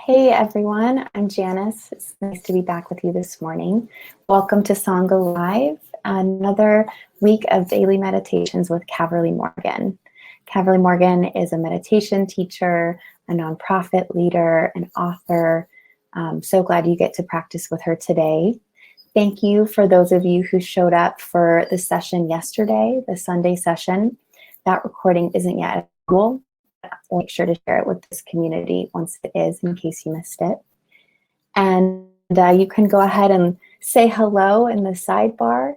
Hey everyone, I'm Janice. It's nice to be back with you this morning. Welcome to Sangha Live, another week of daily meditations with Caverly Morgan. Caverly Morgan is a meditation teacher, a nonprofit leader, an author. So glad you get to practice with her today. Thank you for those of you who showed up for the session yesterday, the Sunday session. That recording isn't yet available. I'll make sure to share it with this community once it is, in case you missed it. And you can go ahead and say hello in the sidebar.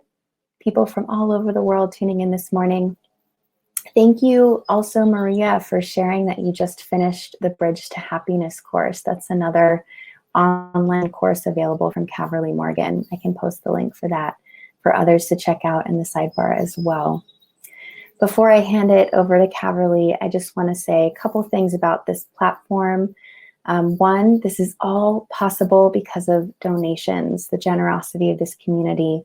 People from all over the world tuning in this morning. Thank you also, Maria, for sharing that you just finished the Bridge to Happiness course. That's another online course available from Caverly Morgan. I can post the link for that for others to check out in the sidebar as well. Before I hand it over to Caverly, I just want to say a couple things about this platform. One, this is all possible because of donations, the generosity of this community.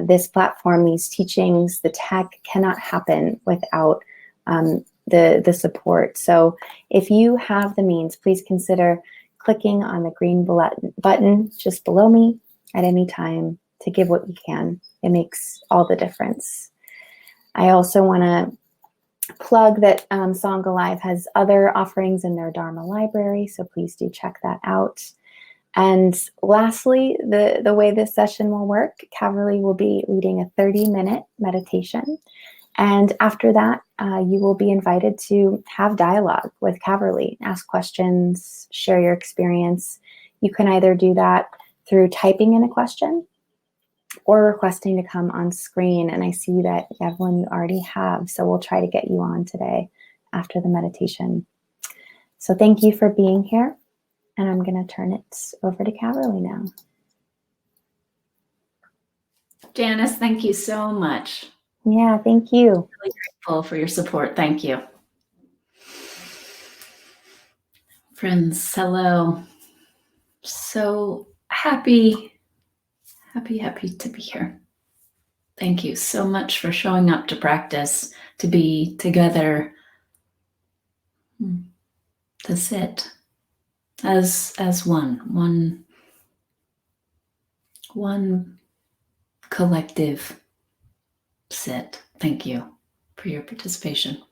This platform, these teachings, the tech cannot happen without the support. So if you have the means, please consider clicking on the green button just below me at any time to give what you can. It makes all the difference. I also want to plug that Sangha Live has other offerings in their Dharma library, so please do check that out. And lastly, the way this session will work, Caverly will be leading a 30-minute meditation. And after that, you will be invited to have dialogue with Caverly, ask questions, share your experience. You can either do that through typing in a question or requesting to come on screen. And I see that, Evelyn, you already have, so we'll try to get you on today after the meditation. So thank you for being here, and I'm going to turn it over to Caverly now. Janice, thank you so much. Yeah, thank you. Really grateful for your support. Thank you. Friends, hello. So happy to be here. Thank you so much for showing up to practice, to be together, to sit as one collective sit. Thank you for your participation.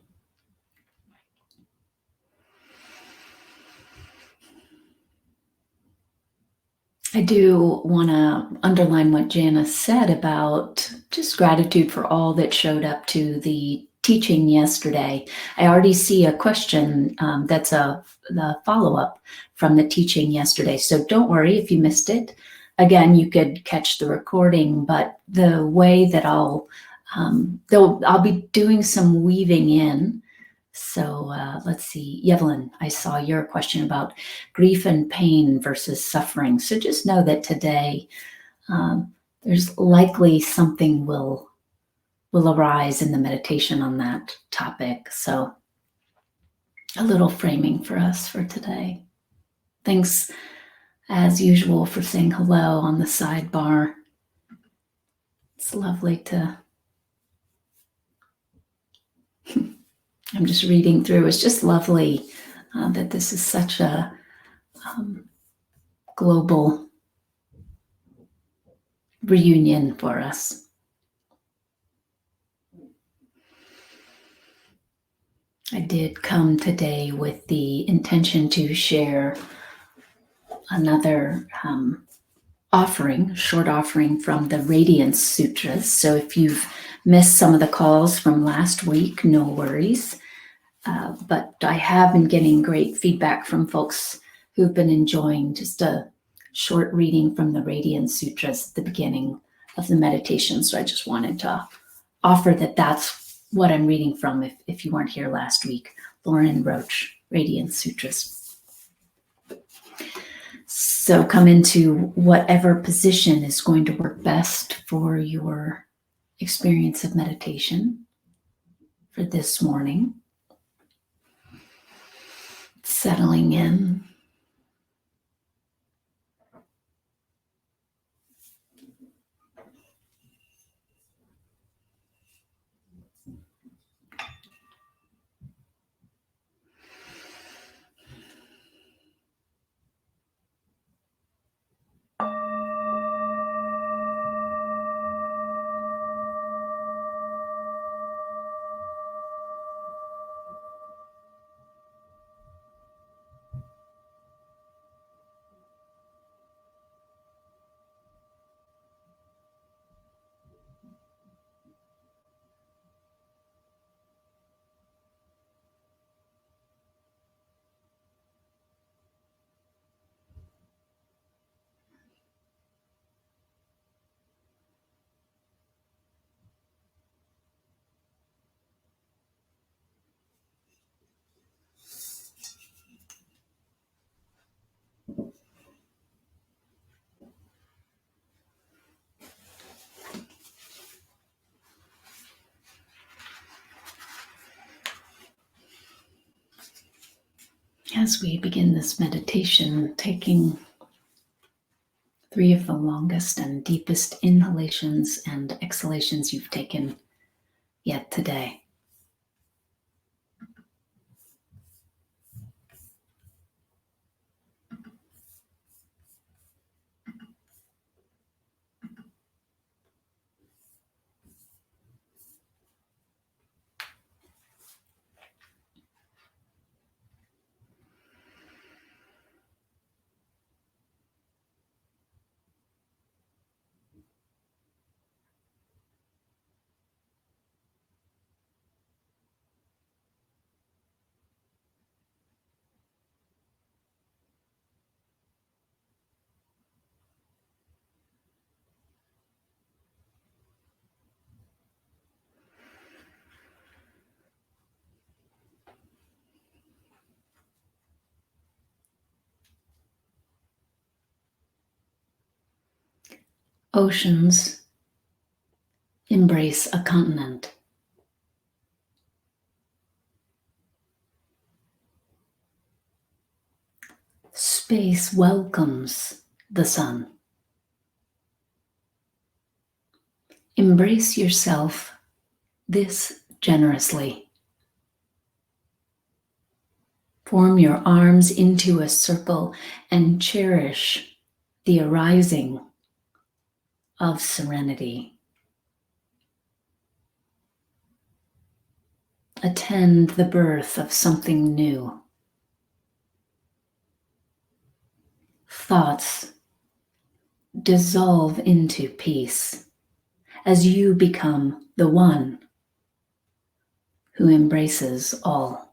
I do want to underline what Janice said about just gratitude for all that showed up to the teaching yesterday. I already see a question that's the follow-up from the teaching yesterday. So don't worry if you missed it. Again, you could catch the recording, but the way that I'll be doing some weaving in. So let's see, Evelyn, I saw your question about grief and pain versus suffering. So just know that today there's likely something will arise in the meditation on that topic. So a little framing for us for today. Thanks, as usual, for saying hello on the sidebar. It's lovely to... I'm just reading through. It's just lovely that this is such a global reunion for us. I did come today with the intention to share another short offering from the Radiance Sutras. So if you've missed some of the calls from last week, no worries. But I have been getting great feedback from folks who've been enjoying just a short reading from the Radiance Sutras at the beginning of the meditation. So I just wanted to offer that that's what I'm reading from if you weren't here last week. Lauren Roach, Radiance Sutras. So come into whatever position is going to work best for your experience of meditation for this morning. Settling in. As we begin this meditation, taking 3 of the longest and deepest inhalations and exhalations you've taken yet today. Oceans embrace a continent. Space welcomes the sun. Embrace yourself this generously. Form your arms into a circle and cherish the arising of serenity. Attend the birth of something new. Thoughts dissolve into peace as you become the one who embraces all.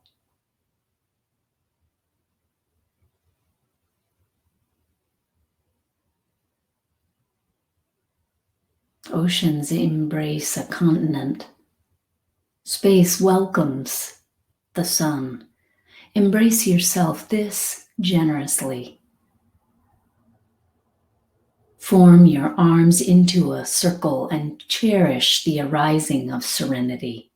Oceans embrace a continent. Space welcomes the sun. Embrace yourself this generously. Form your arms into a circle and cherish the arising of serenity.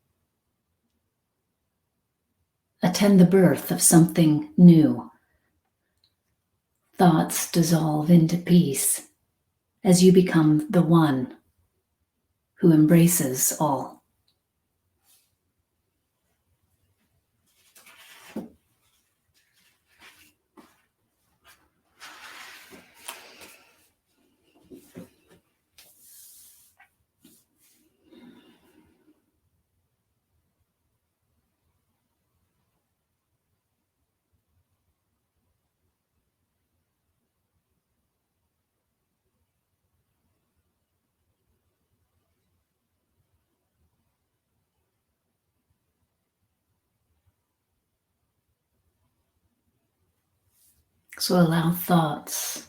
Attend the birth of something new. Thoughts dissolve into peace as you become the one who embraces all. So allow thoughts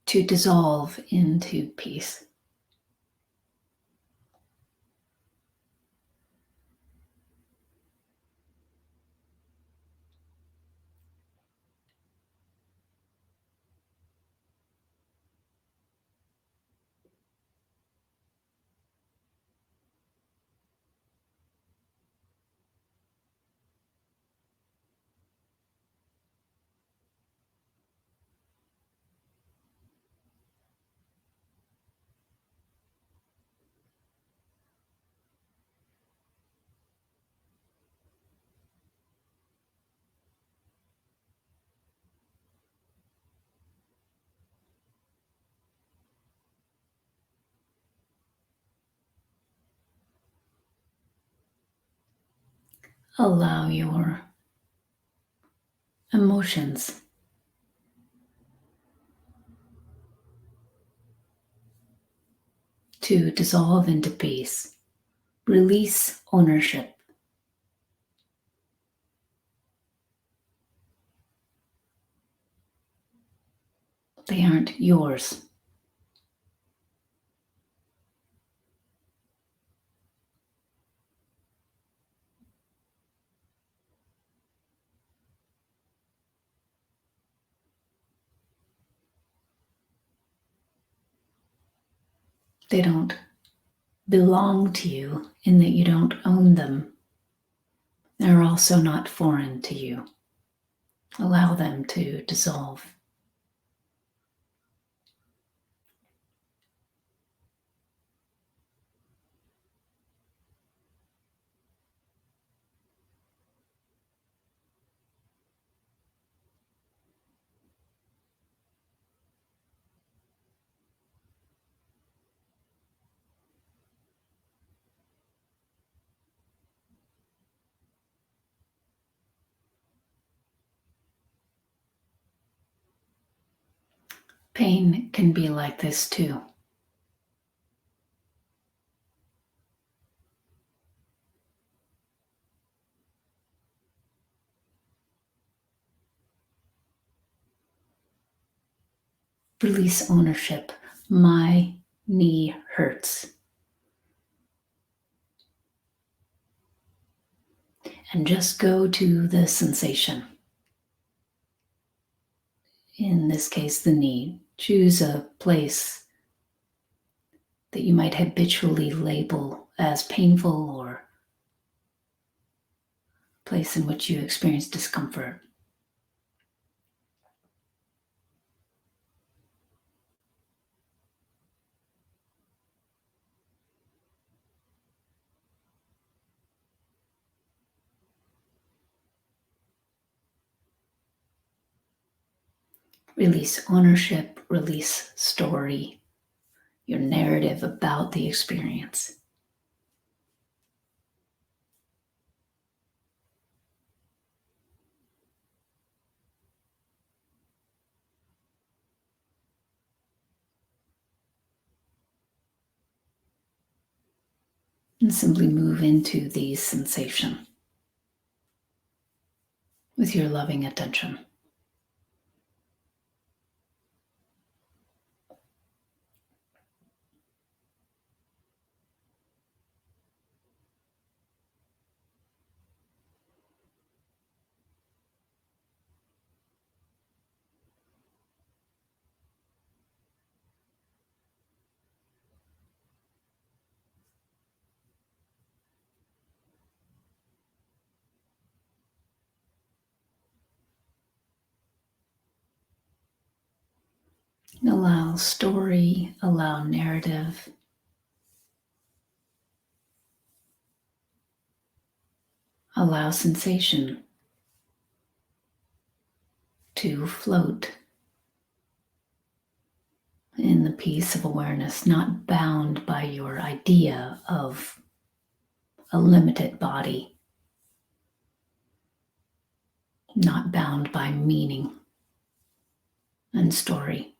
to dissolve into peace. Allow your emotions to dissolve into peace. Release ownership. They aren't yours. They don't belong to you in that you don't own them. They're also not foreign to you. Allow them to dissolve. Pain can be like this too. Release ownership. My knee hurts. And just go to the sensation. In this case, the knee. Choose a place that you might habitually label as painful or a place in which you experience discomfort. Release ownership, release story, your narrative about the experience. And simply move into the sensation with your loving attention. Allow story, allow narrative, allow sensation to float in the peace of awareness, not bound by your idea of a limited body, not bound by meaning and story.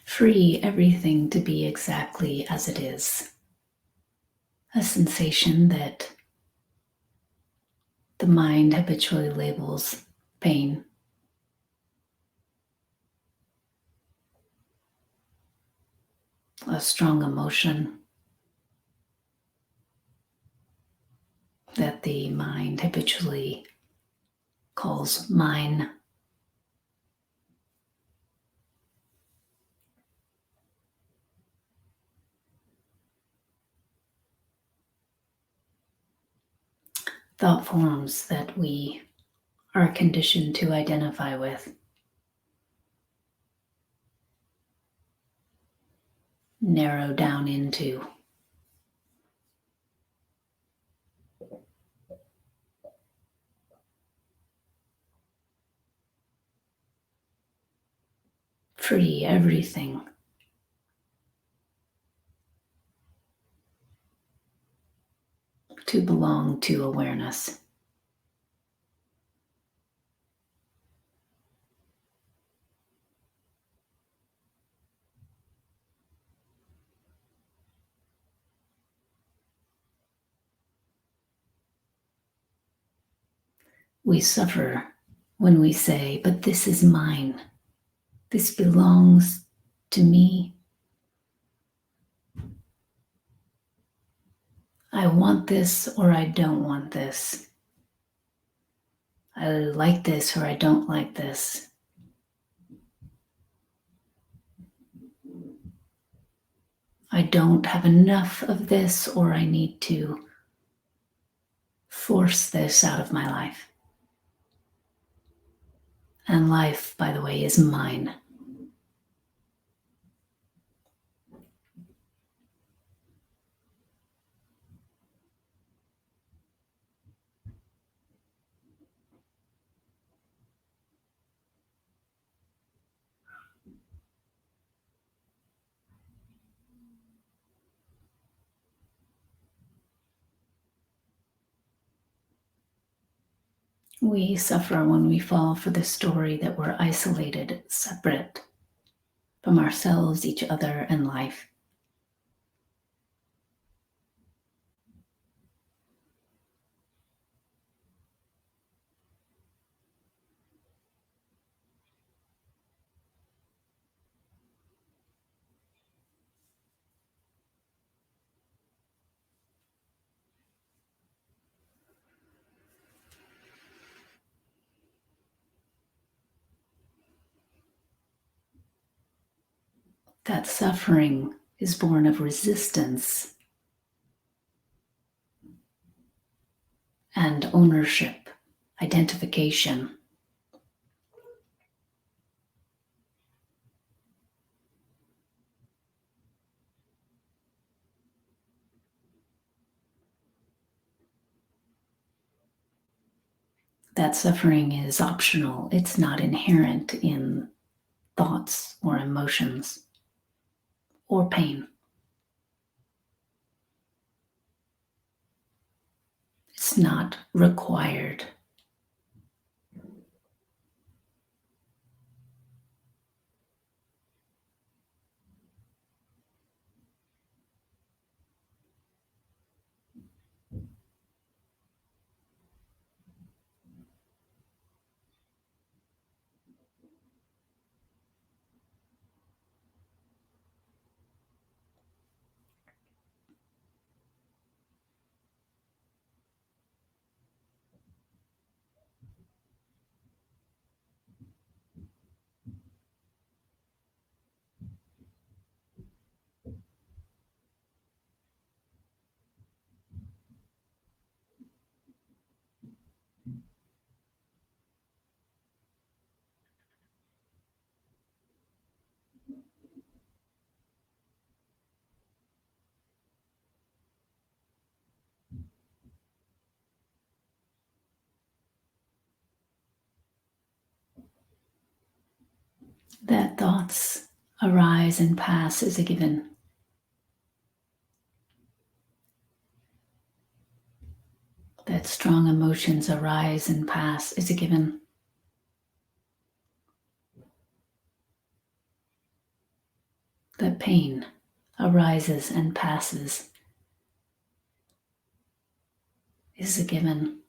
Free everything to be exactly as it is. A sensation that the mind habitually labels pain. A strong emotion that the mind habitually calls mine. Thought forms that we are conditioned to identify with. Narrow down into. free everything. To belong to awareness. We suffer when we say, but this is mine. This belongs to me. I want this or I don't want this. I like this or I don't like this. I don't have enough of this or I need to force this out of my life. And life, by the way, is mine. We suffer when we fall for the story that we're isolated, separate from ourselves, each other, and life. That suffering is born of resistance and ownership, identification. That suffering is optional. It's not inherent in thoughts or emotions or pain. It's not required. That thoughts arise and pass is a given. That strong emotions arise and pass is a given. That pain arises and passes is a given.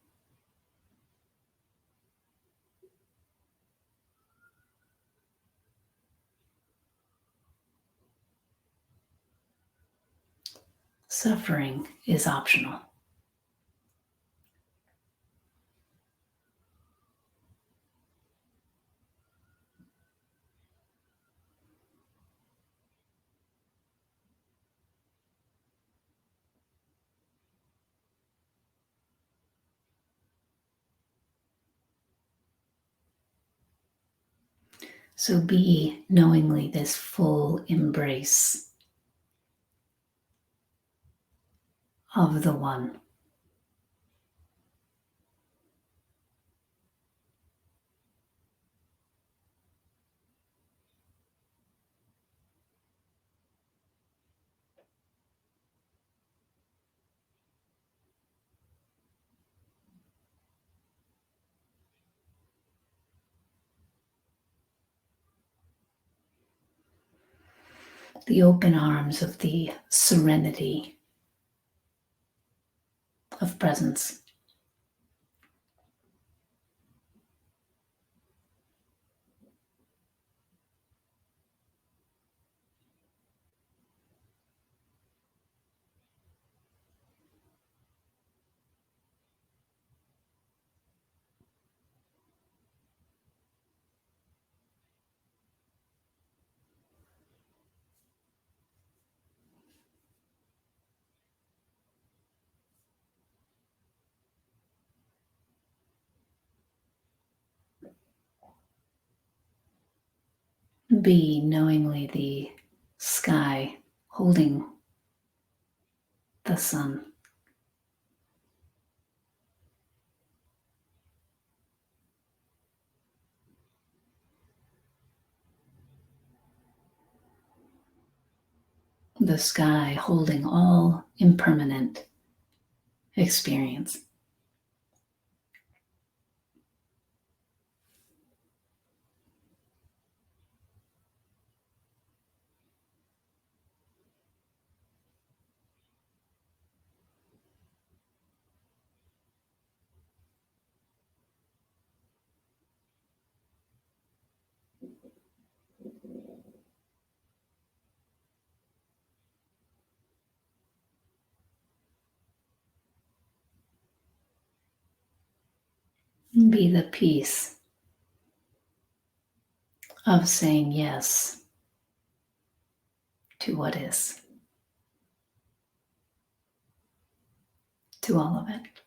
Suffering is optional. So be knowingly this full embrace of the One. the open arms of the serenity of presence. Be knowingly the sky holding the sun. The sky holding all impermanent experience. Be the peace of saying yes to what is, to all of it.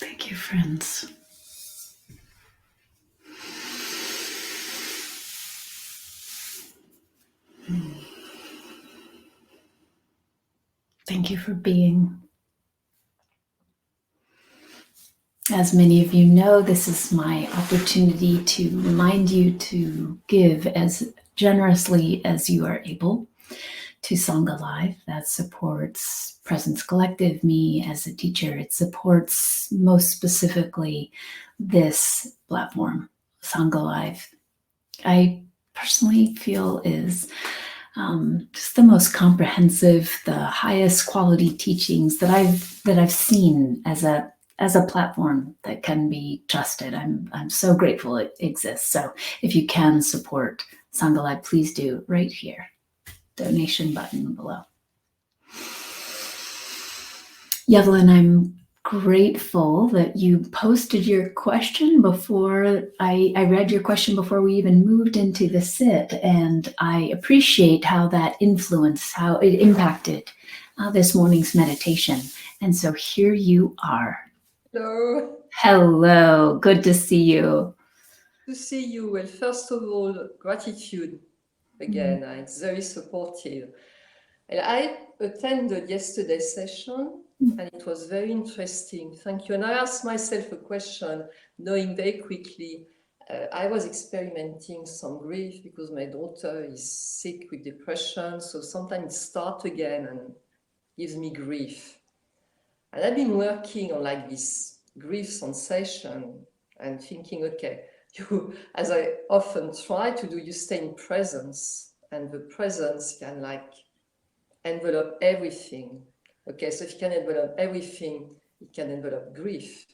Thank you, friends. Thank you for being. As many of you know, this is my opportunity to remind you to give as generously as you are able to Sangha Live. That supports Presence Collective, me as a teacher. It supports most specifically this platform, Sangha Live. I personally feel is just the most comprehensive, the highest quality teachings that I've seen as a platform that can be trusted. I'm so grateful it exists. So if you can support Sangha Live, please do right here. Donation button below. Evelyn, I'm grateful that you posted your question before I read your question before we even moved into the sit, and I appreciate how that influenced, how it impacted this morning's meditation. And so here you are. Hello. Hello, good to see you. To see you. Well, first of all, gratitude again. It's very supportive. And I attended yesterday's session and it was very interesting. Thank you. And I asked myself a question, knowing very quickly I was experimenting some grief because my daughter is sick with depression. So sometimes it starts again and gives me grief. And I've been working on like this grief sensation and thinking, okay, you, as I often try to do, you stay in presence, and the presence can like envelop everything. Okay, so if you can envelop everything, it can envelop grief.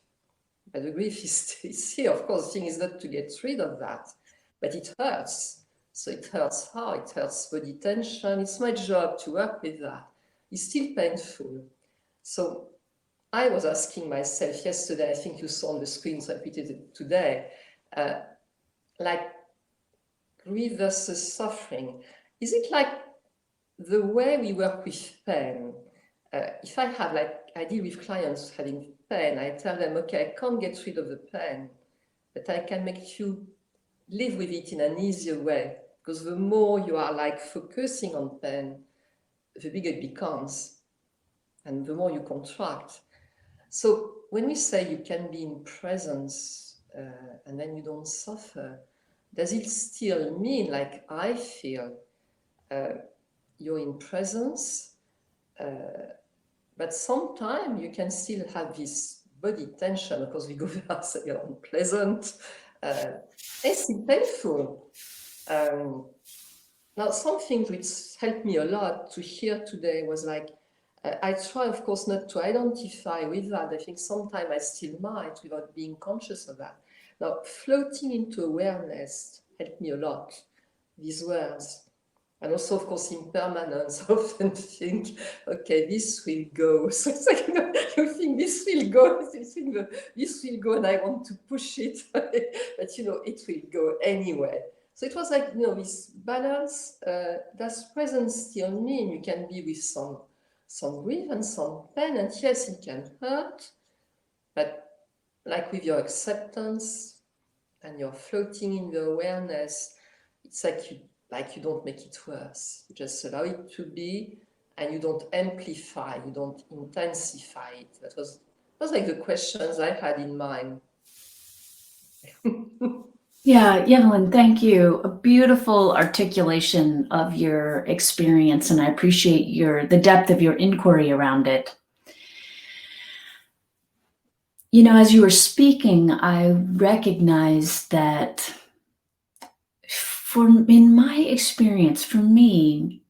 But the grief is here. Of course, the thing is not to get rid of that, but it hurts. So it hurts how? It hurts body tension. It's my job to work with that. It's still painful. So I was asking myself yesterday, I think you saw on the screen, so I repeated it today, like grief versus suffering. Is it like the way we work with pain? If I have, like, I deal with clients having pain, I tell them, okay, I can't get rid of the pain, but I can make you live with it in an easier way. Because the more you are like focusing on pain, the bigger it becomes, and the more you contract. So when we say you can be in presence and then you don't suffer, does it still mean, like I feel, you're in presence, but sometimes you can still have this body tension because we go there, so you're unpleasant. It's painful. Now, something which helped me a lot to hear today was like, I try, of course, not to identify with that. I think sometimes I still might without being conscious of that. Now, floating into awareness helped me a lot, these words. And also, of course, impermanence. I often think, okay, this will go. So it's like, you think this will go, you think this will go, and I want to push it. But, it will go anyway. So it was like, this balance. Does presence still mean you can be with some grief and some pain? And yes, it can hurt. But like with your acceptance and you're floating in the awareness, it's like you don't make it worse. You just allow it to be, and you don't amplify, you don't intensify it. That was like the questions I had in mind. Yeah, Evelyn, thank you. A beautiful articulation of your experience, and I appreciate the depth of your inquiry around it. As you were speaking, I recognized that in my experience, for me,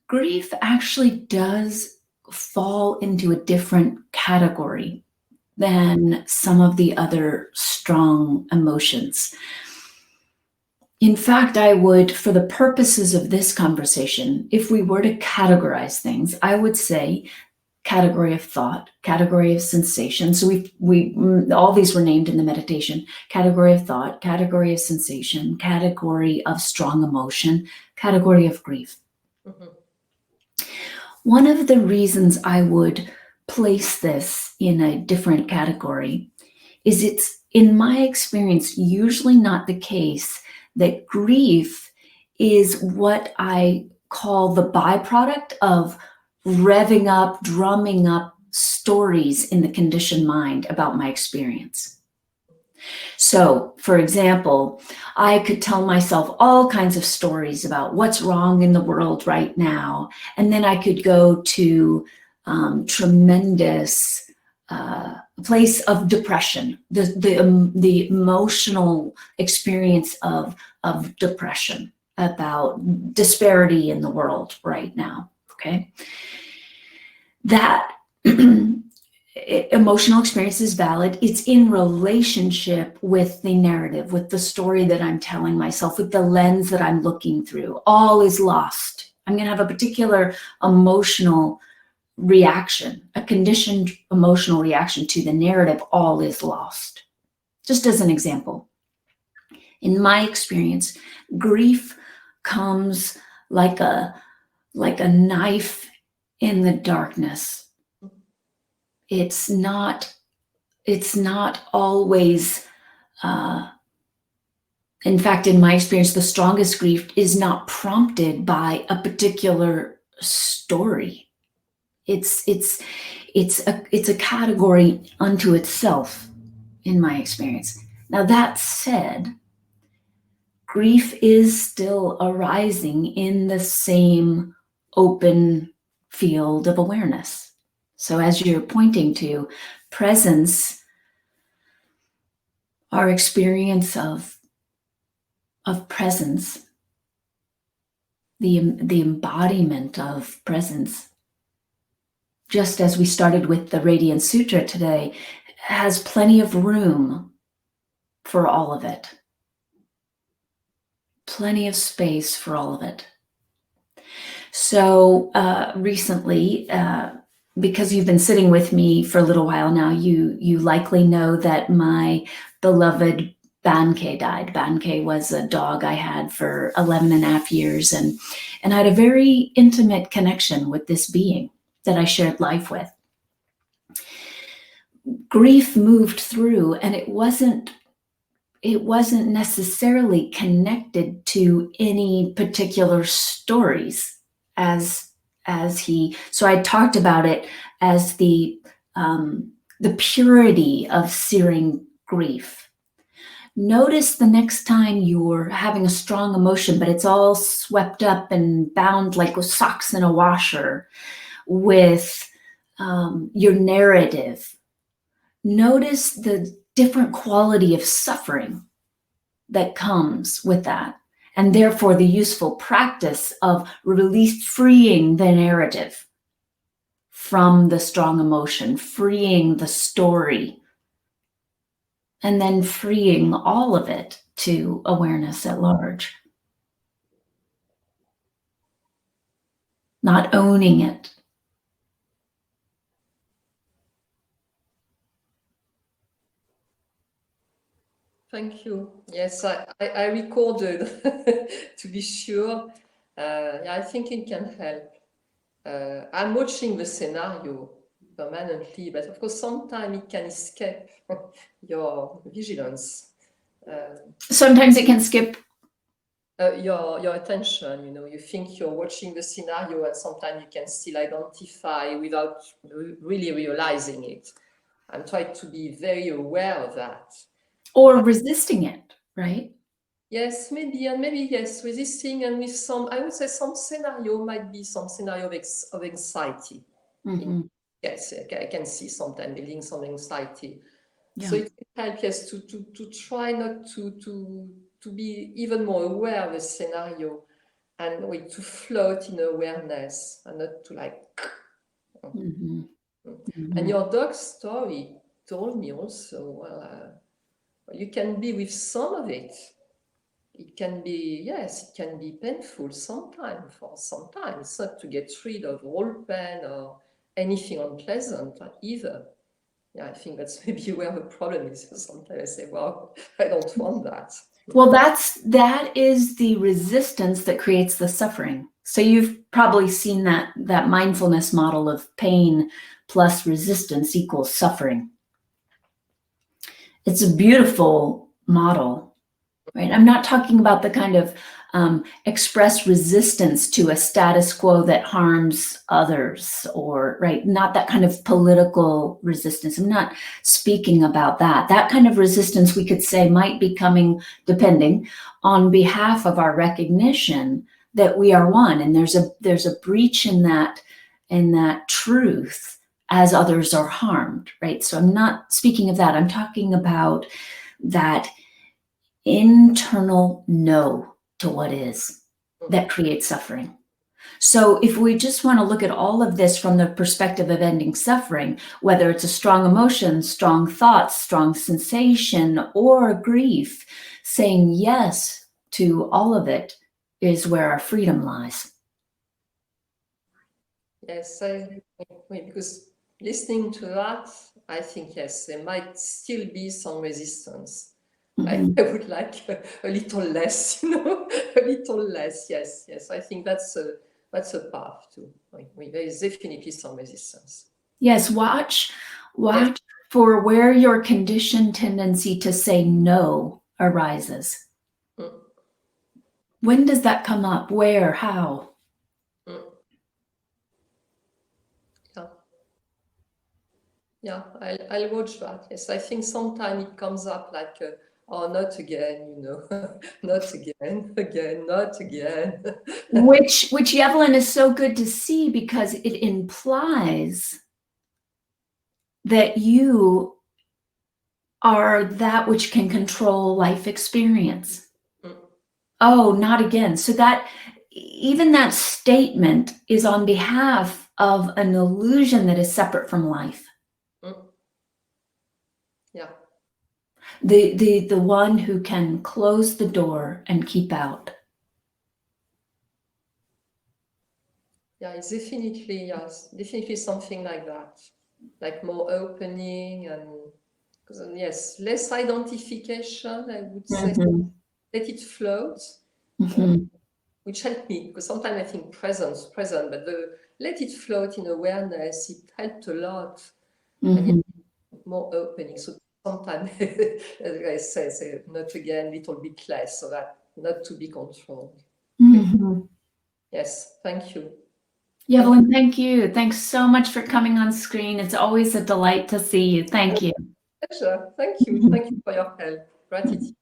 grief actually does fall into a different category than some of the other strong emotions. In fact, I would, for the purposes of this conversation, if we were to categorize things, I would say category of thought, category of sensation. So we all these were named in the meditation: category of thought, category of sensation, category of strong emotion, category of grief. Mm-hmm. One of the reasons I would place this in a different category is it's, in my experience, usually not the case that grief is what I call the byproduct of revving up, drumming up stories in the conditioned mind about my experience. So, for example, I could tell myself all kinds of stories about what's wrong in the world right now, and then I could go to tremendous place of depression, the emotional experience of depression, about disparity in the world right now. Okay, that emotional experience is valid. It's in relationship with the narrative, with the story that I'm telling myself, with the lens that I'm looking through. All is lost. I'm going to have a particular emotional reaction, a conditioned emotional reaction to the narrative, all is lost. Just as an example, in my experience, grief comes like a knife in the darkness. It's not always, in fact, in my experience, the strongest grief is not prompted by a particular story. It's a category unto itself, in my experience. Now, that said, grief is still arising in the same open field of awareness. So as you're pointing to, presence, our experience of presence, the embodiment of presence, just as we started with the Radiance Sutra today, has plenty of room for all of it. Plenty of space for all of it. So recently, because you've been sitting with me for a little while now, you likely know that my beloved Bankei died. Bankei was a dog I had for 11 and a half years, and I had a very intimate connection with this being that I shared life with. Grief moved through, and it wasn't necessarily connected to any particular stories so I talked about it as the purity of searing grief. Notice the next time you're having a strong emotion, but it's all swept up and bound like with socks in a washer with your narrative. Notice the different quality of suffering that comes with that, and therefore the useful practice of freeing the narrative from the strong emotion, freeing the story, and then freeing all of it to awareness at large. Not owning it. Thank you. Yes, I recorded to be sure. Yeah, I think it can help. I'm watching the scenario permanently, but of course, sometimes it can escape your vigilance. Sometimes it can skip your attention. You know, you think you're watching the scenario, and sometimes you can still identify without really realizing it. I'm trying to be very aware of that. Or resisting it, right? Yes, maybe yes, resisting, and with some, I would say some scenario might be some scenario of anxiety. Mm-hmm. Yes, I can see sometimes building some anxiety. Yeah. So it can help, yes, to try not to be even more aware of the scenario, and to float in awareness and not to like. Mm-hmm. Mm-hmm. And your dog's story told me also, well, you can be with some of it. It can be, yes, it can be painful sometimes. For sometimes, it's not to get rid of all pain or anything unpleasant either. Yeah, I think that's maybe where the problem is. Sometimes I say, well, I don't want that. Well, that is the resistance that creates the suffering. So you've probably seen that mindfulness model of pain plus resistance equals suffering. It's a beautiful model, right? I'm not talking about the kind of express resistance to a status quo that harms others, or, right, not that kind of political resistance. I'm not speaking about that. That kind of resistance, we could say, might be coming, depending, on behalf of our recognition that we are one, and there's a breach in that truth as others are harmed, right? So I'm not speaking of that. I'm talking about that internal no to what is that creates suffering. So if we just want to look at all of this from the perspective of ending suffering, whether it's a strong emotion, strong thoughts, strong sensation, or grief, saying yes to all of it is where our freedom lies. Yes, because listening to that, I think, yes, there might still be some resistance. Mm-hmm. I would like a little less, a little less. Yes, yes. I think that's a path too. There is definitely some resistance. Yes, watch for where your conditioned tendency to say no arises. Mm. When does that come up? Where? How? Mm. Yeah, I'll watch that. Yes, I think sometimes it comes up like, oh, not again, not again, not again. Which Evelyn is so good to see, because it implies that you are that which can control life experience. Mm. Oh, not again. So that even that statement is on behalf of an illusion that is separate from life. Mm. Yeah. The one who can close the door and keep out. Yeah, it's definitely, yes, definitely something like that, like more opening and, yes, less identification, I would say. Mm-hmm. Let it float, Mm-hmm. which helped me, because sometimes I think present, but the let it float in awareness, it helped a lot. Mm-hmm. And more opening. So sometimes, as I say, not again, little bit less, so that not to be controlled. Mm-hmm. Yes, thank you. Evelyn, thank you. Thanks so much for coming on screen. It's always a delight to see you. Thank you. Pleasure. Thank you. Thank you for your help. Gratitude.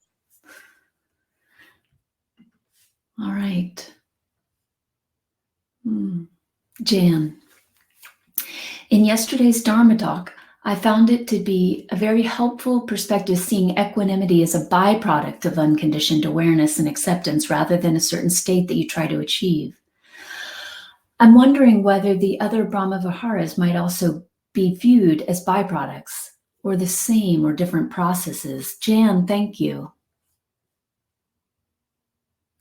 All right. Jan. In yesterday's Dharma talk, I found it to be a very helpful perspective, seeing equanimity as a byproduct of unconditioned awareness and acceptance rather than a certain state that you try to achieve. I'm wondering whether the other Brahma Viharas might also be viewed as byproducts, or the same or different processes. Jan, thank you.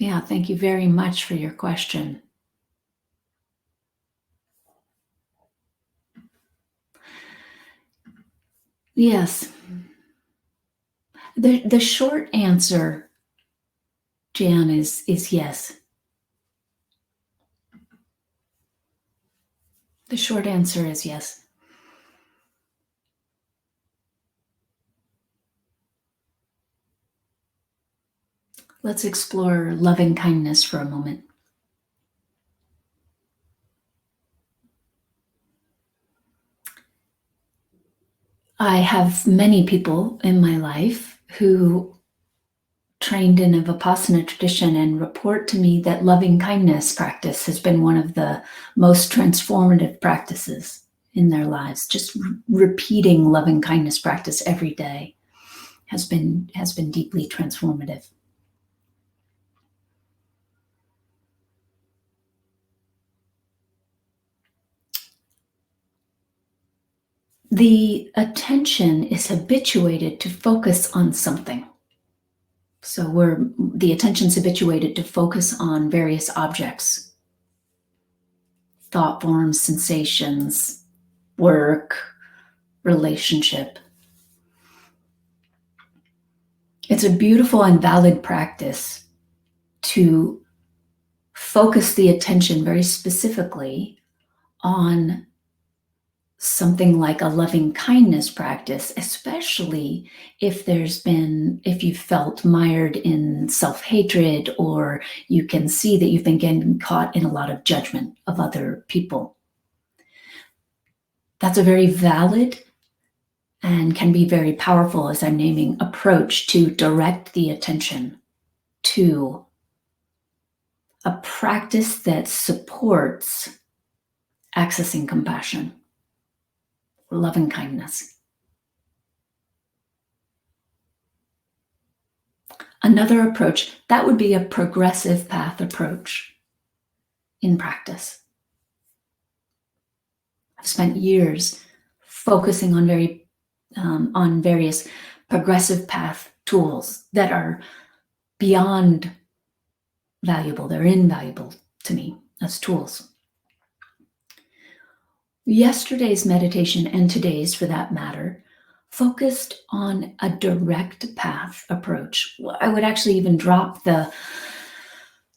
Yeah, thank you very much for your question. Yes. The short answer, Jan, is yes. The short answer is yes. Let's explore loving kindness for a moment. I have many people in my life who trained in a Vipassana tradition and report to me that loving kindness practice has been one of the most transformative practices in their lives. Just repeating loving kindness practice every day has been deeply transformative. The attention is habituated to focus on something. So the attention's habituated to focus on various objects, thought forms, sensations, work, relationship. It's a beautiful and valid practice to focus the attention very specifically on something like a loving kindness practice, especially if you felt mired in self-hatred, or you can see that you've been getting caught in a lot of judgment of other people. That's a very valid and can be very powerful, as I'm naming, approach to direct the attention to a practice that supports accessing compassion, loving kindness. Another approach, that would be a progressive path approach in practice. I've spent years focusing on various progressive path tools that are beyond valuable. They're invaluable to me as tools. Yesterday's meditation, and today's for that matter, focused on a direct path approach. I would actually even drop the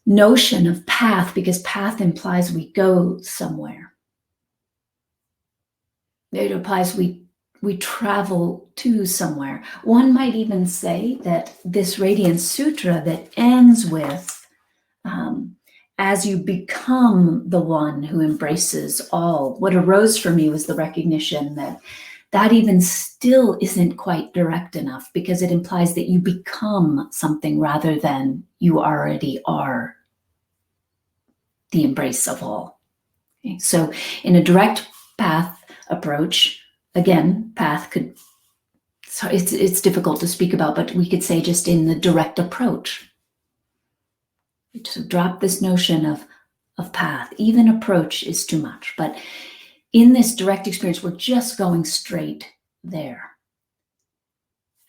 notion of path, because path implies we go somewhere. It implies we travel to somewhere. One might even say that this Radiance Sutra that ends with, as you become the one who embraces all, what arose for me was the recognition that even still isn't quite direct enough, because it implies that you become something rather than you already are the embrace of all. Okay? So in a direct path approach, again, path could, so it's difficult to speak about, but we could say just in the direct approach. So drop this notion of path. Even approach is too much, but in this direct experience, we're just going straight there.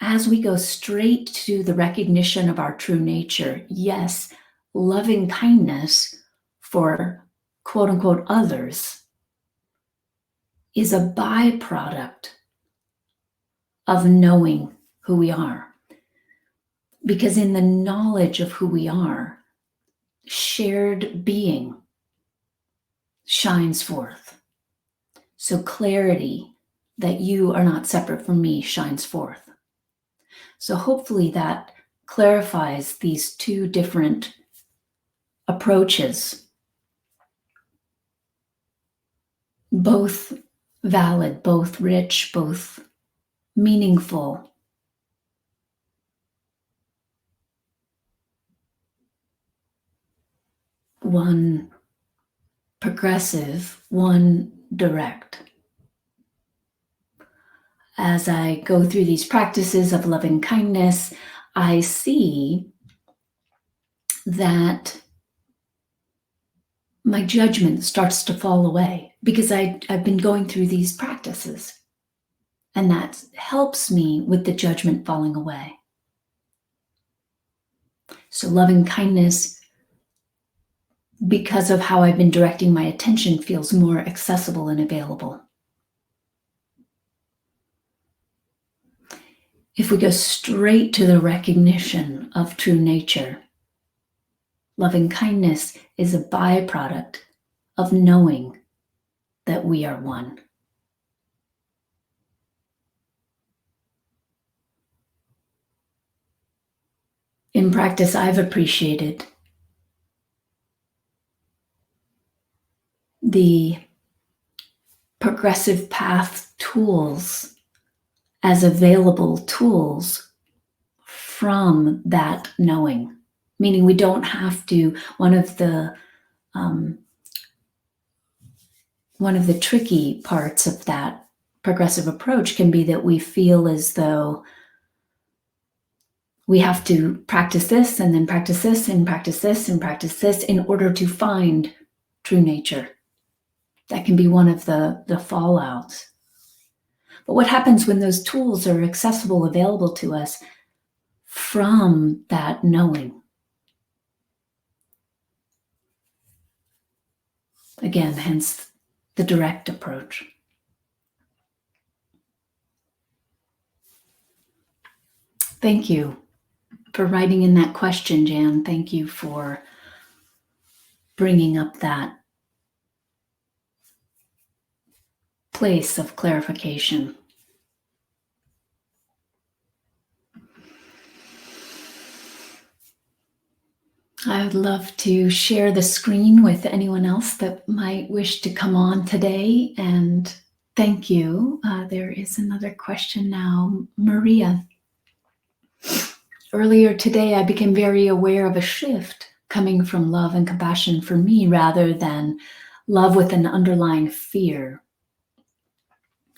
As we go straight to the recognition of our true nature, yes, loving kindness for quote unquote others is a byproduct of knowing who we are. Because in the knowledge of who we are, shared being shines forth. So clarity that you are not separate from me shines forth. So hopefully that clarifies these two different approaches, both valid, both rich, both meaningful. One progressive, one direct. As I go through these practices of loving kindness, I see that my judgment starts to fall away, because I've been going through these practices, and that helps me with the judgment falling away. So loving kindness, because of how I've been directing my attention, feels more accessible and available. If we go straight to the recognition of true nature, loving kindness is a byproduct of knowing that we are one. In practice, I've appreciated the progressive path tools as available tools from that knowing. Meaning we don't have to, one of the tricky parts of that progressive approach can be that we feel as though we have to practice this and then practice this and practice this and practice this in order to find true nature. That can be one of the fallouts. But what happens when those tools are accessible, available to us from that knowing? Again, hence the direct approach. Thank you for writing in that question, Jan. Thank you for bringing up that place of clarification. I would love to share the screen with anyone else that might wish to come on today. And thank you. There is another question now. Maria. Earlier today, I became very aware of a shift coming from love and compassion for me rather than love with an underlying fear.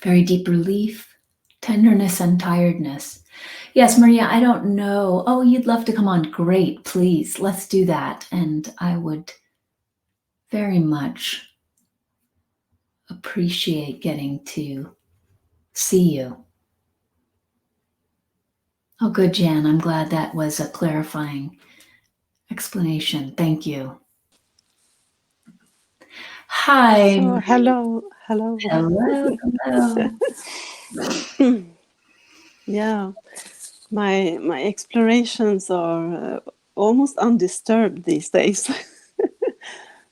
Very deep relief, tenderness, and tiredness. Yes, Maria, I don't know. Oh, you'd love to come on. Great, please. Let's do that. And I would very much appreciate getting to see you. Oh, good, Jan. I'm glad that was a clarifying explanation. Thank you. Hi. So, hello. Hello. Yeah, my explorations are almost undisturbed these days.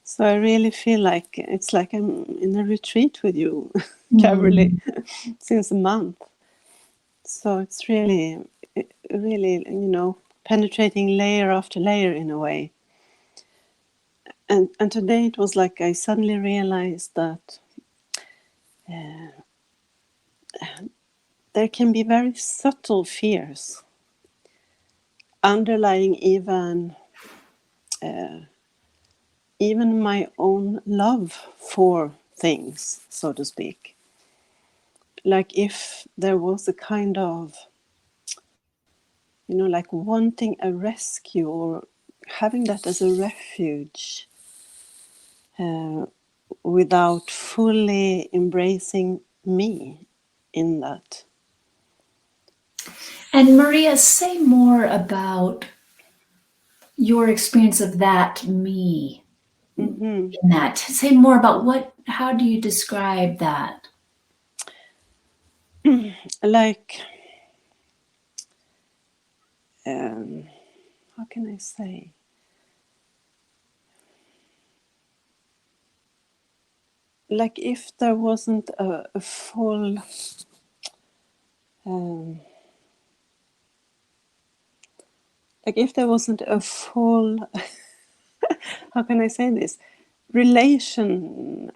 So I really feel like it's like I'm in a retreat with you, Caverly, since a month. So it's really, penetrating layer after layer in a way. And today it was like I suddenly realized that there can be very subtle fears underlying even my own love for things, so to speak. Like if there was a kind of, like wanting a rescue or having that as a refuge without fully embracing me in that. And Maria, say more about your experience of that me. In that. Say more about how do you describe that? Like, how can I say? Like if there wasn't a full like if there wasn't a full how can I say this, relationship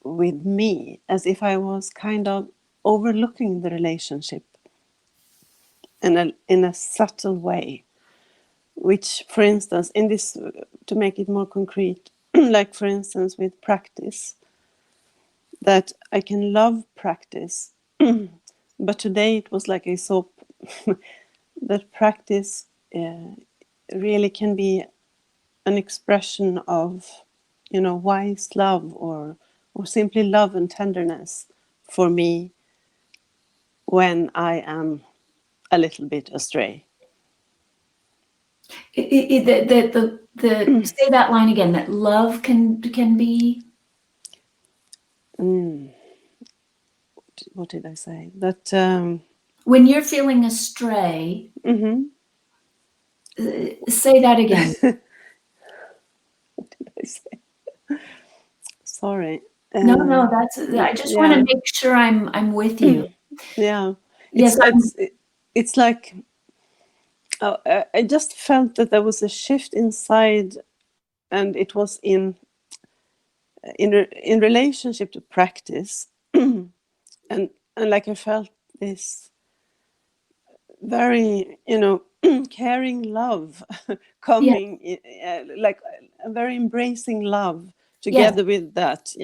with me, as if I was kind of overlooking the relationship in a subtle way, which, for instance, in this, to make it more concrete, like for instance with practice, that I can love practice, but today it was like I saw that practice really can be an expression of, wise love or simply love and tenderness for me when I am a little bit astray. Say that line again. That love can be. What did I say? That when you're feeling astray. Say that again. What did I say? Sorry. No, that's. I just want to make sure I'm with you. Yeah. Yes. It's like I just felt that there was a shift inside, and it was in relationship to practice, and like I felt this very caring love coming, like a very embracing love together with that.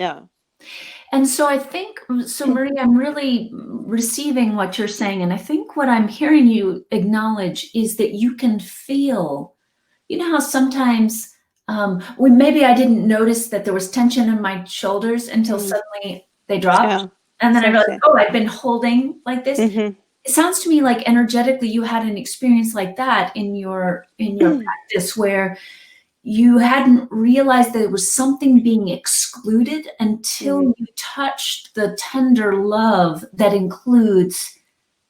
And so I think, Maria, I'm really receiving what you're saying. And I think what I'm hearing you acknowledge is that you can feel, how sometimes maybe I didn't notice that there was tension in my shoulders until suddenly they dropped. And then I realized, I've been holding like this. It sounds to me like energetically you had an experience like that in your practice, where you hadn't realized that there was something being excluded until you touched the tender love that includes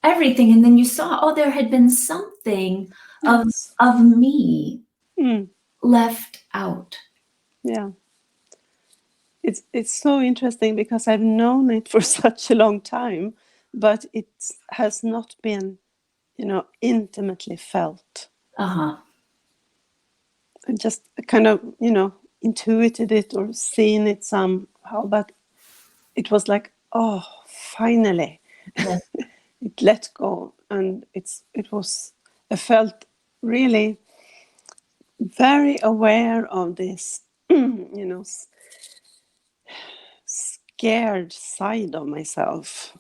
everything. And then you saw, there had been something of me left out. Yeah. it's so interesting because I've known it for such a long time, but it has not been, intimately felt. Uh-huh. I just kind of, intuited it or seen it somehow, but it was like, oh, finally, Yes. it let go, and I felt really very aware of this, scared side of myself.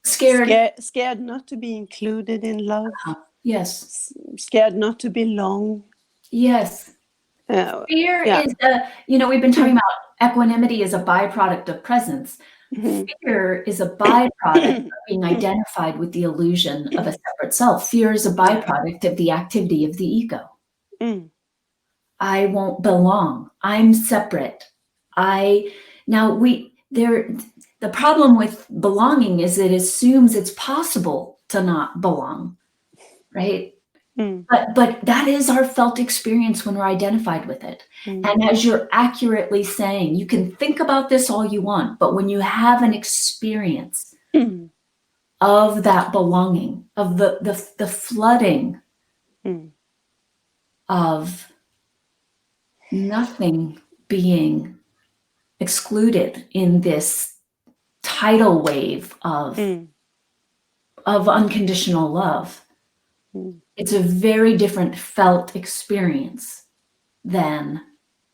Scared. Scared not to be included in love. Yes. Scared not to belong. Yes. Fear is we've been talking about equanimity as a byproduct of presence. Fear is a byproduct of being identified with the illusion of a separate self. Fear is a byproduct of the activity of the ego. I won't belong. I'm separate. The problem with belonging is it assumes it's possible to not belong, right? But that is our felt experience when we're identified with it. And as you're accurately saying, you can think about this all you want, but when you have an experience of that belonging, of the flooding of nothing being excluded in this tidal wave of unconditional love, it's a very different felt experience than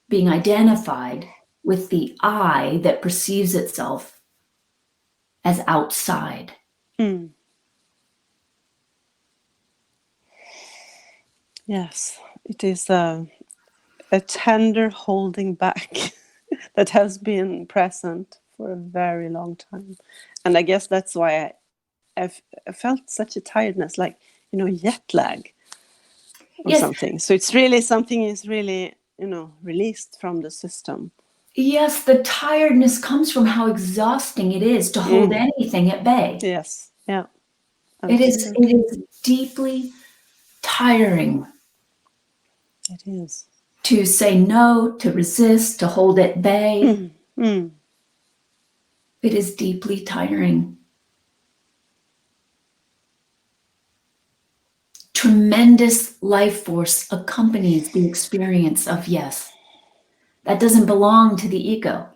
being identified with the I that perceives itself as outside. Yes, it is a tender holding back that has been present for a very long time. And I guess that's why I felt such a tiredness, like, jet lag or something. So it's really, something is really, released from the system. Yes, the tiredness comes from how exhausting it is to hold anything at bay. Yes, yeah. It is deeply tiring. It is. To say no, to resist, to hold at bay. It is deeply tiring. Tremendous life force accompanies the experience of yes. That doesn't belong to the ego.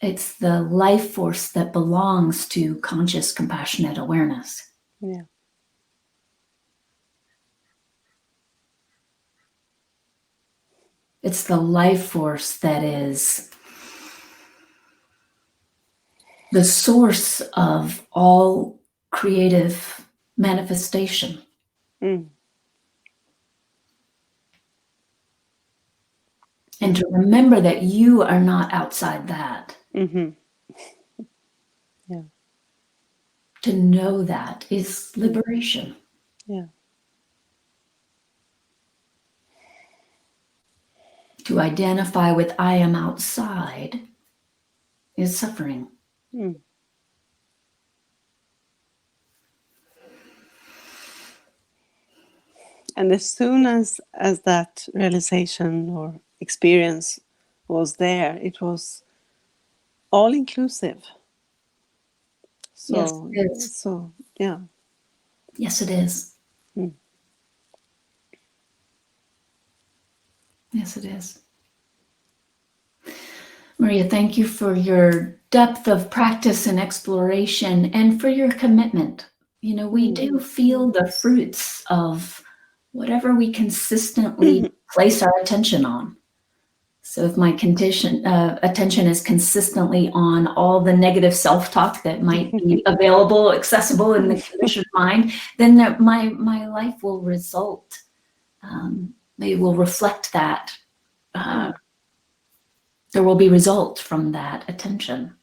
It's the life force that belongs to conscious, compassionate awareness. Yeah. It's the life force that is the source of all creative manifestation. And to remember that you are not outside that. Yeah. To know that is liberation. Yeah. To identify with I am outside is suffering. And as soon as that realization or experience was there, it was all inclusive. So, yes, it is. So, yeah. Yes, it is. Yes, it is. Maria, thank you for your depth of practice and exploration and for your commitment. We do feel the fruits of whatever we consistently place our attention on. So if my attention is consistently on all the negative self-talk that might be available, accessible in the conditioned mind, then my life will result. It will reflect that. There will be results from that attention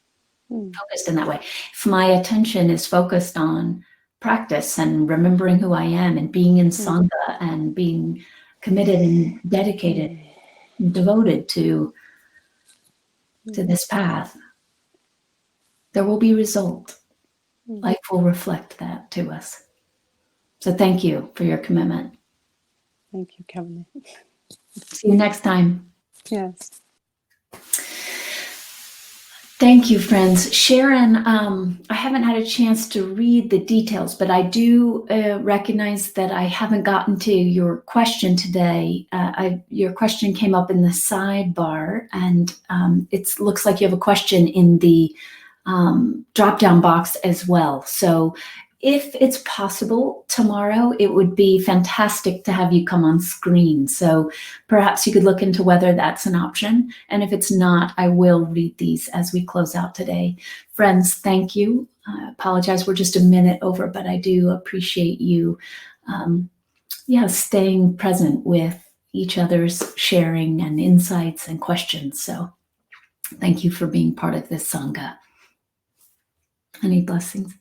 focused in that way. If my attention is focused on practice and remembering who I am and being in Sangha and being committed and dedicated and devoted to this path, there will be result. Life will reflect that to us. So thank you for your commitment. Thank you, Caverly. See you next time. Yes. Thank you, friends. Sharon, I haven't had a chance to read the details, but I do recognize that I haven't gotten to your question today. Your question came up in the sidebar, and it looks like you have a question in the drop-down box as well. So if it's possible tomorrow, it would be fantastic to have you come on screen. So perhaps you could look into whether that's an option. And if it's not, I will read these as we close out today. Friends, thank you. I apologize, we're just a minute over, but I do appreciate you staying present with each other's sharing and insights and questions. So thank you for being part of this Sangha. Any blessings?